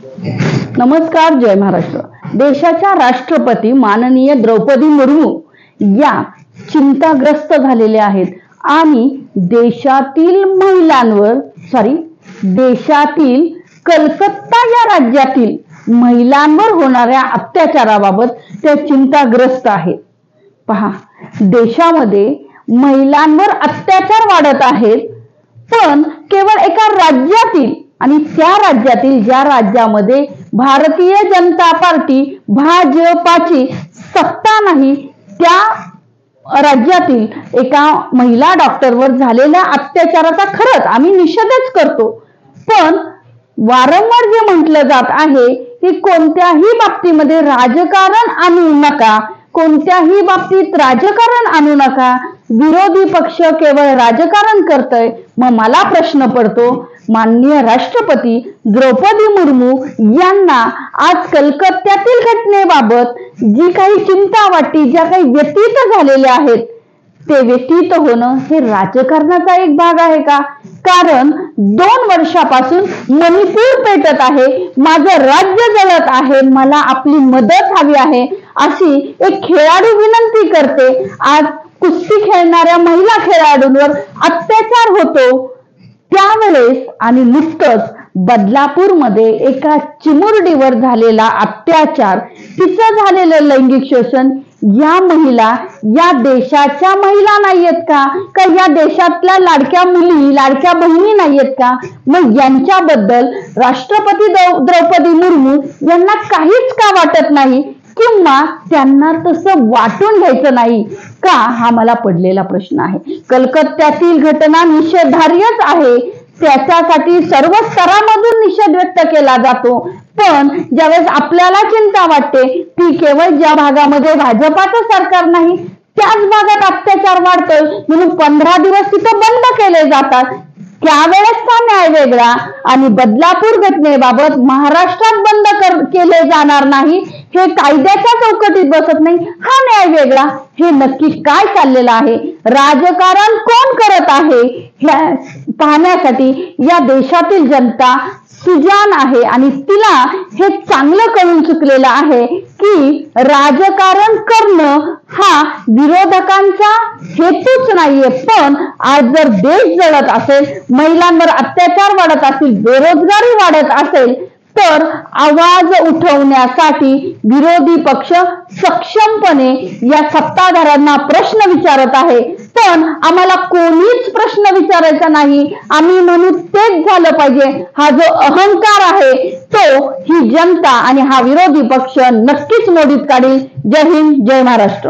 नमस्कार, जय महाराष्ट्र। देशाच्या राष्ट्रपती माननीय द्रौपदी मुर्मू या चिंताग्रस्त झालेल्या आहेत आणि देशातील कलकत्ता या राज्यातील महिलांवर होणाऱ्या अत्याचाराबाबत त्या चिंताग्रस्त आहेत। पहा, देशामध्ये महिलांवर अत्याचार वाढत आहेत, पण केवळ एका राज्यातील आणि त्या राज्यातील ज्या राज्यामध्ये भारतीय जनता पार्टी भाजपाची सत्ता नाही, त्या राज्यातील एका महिला डॉक्टरवर झालेल्या अत्याचाराचा खरंच आम्ही निषेधच करतो। पण वारंवार जे म्हटलं जात आहे की कोणत्याही बाबतीमध्ये राजकारण आणू नका, कोणत्याही बाबतीत राजकारण आणू नका, विरोधी पक्ष केवळ राजकारण करतोय। मग मला प्रश्न पडतो, माननीय राष्ट्रपती द्रौपदी मुर्मू यांना आज कलकत्त्यातील घटनेबाबत जी काही चिंता वाटते, ज्या काही व्यतीत झालेल्या आहेत, ते व्यतीत होणं हे राजकारणाचा एक भाग आहे का? कारण 2 वर्षापासून मणिपूर पेटत आहे, माझं राज्य जळत आहे, मला आपली मदत हवी आहे, अशी एक खेळाडू विनंती करते। आज कुस्ती खेळणाऱ्या महिला खेळाडूंवर अत्याचार होतो त्यावेळेस आणि नुकतंच बदलापूरमध्ये एका चिमुरडीवर झालेला अत्याचार, तिचं झालेलं लैंगिक शोषण, या महिला या देशाच्या महिला नाहीयेत का? या देशातल्या लाडक्या मुली, लाडक्या बहिणी नाहीयेत का? मग यांच्याबद्दल राष्ट्रपती द्रौपदी मुर्मू यांना काहीच का वाटत नाही किंवा त्यांना तसं वाटून घ्यायचं नाही का? हा मला पडलेला प्रश्न आहे। कलकत्त्यातील घटना निषेधार्हच आहे, त्याच्यासाठी सर्व स्तरामधून निषेध व्यक्त केला जातो। पण ज्यावेळेस आपल्याला चिंता वाटते ती केवळ ज्या भागामध्ये भाजपाचं सरकार नाही त्याच भागात अत्याचार वाढतोय म्हणून 15 दिवस तिथं बंद केले जातात, त्यावेळेसचा न्याय वेगळा आणि बदलापूर घटनेबाबत महाराष्ट्रात बंद केले जाणार नाही, हे कायद्याच्या चौकटीत बसत नाही, हा न्याय वेगळा। हे नक्की काय चाललेलं आहे, राजकारण कोण करत आहे, हे पाहण्यासाठी या देशातील जनता सुजाण आहे आणि तिला हे चांगलं कळून चुकलेलं आहे की राजकारण करणं हा विरोधकांचा हेतूच नाहीये। पण आज जर देश जळत असेल, महिलांवर अत्याचार वाढत असतील, बेरोजगारी वाढत असेल, तर आवाज उठवण्यासाठी विरोधी पक्ष सक्षमपणे या सत्ताधाऱ्यांना प्रश्न विचारत आहे। पण आम्हाला कोणीच प्रश्न विचारायचा नाही, आम्ही म्हणू तेच झालं पाहिजे, हा जो अहंकार आहे तो ही जनता आणि हा विरोधी पक्ष नक्कीच मोडीत काढेल। जय हिंद, जय महाराष्ट्र।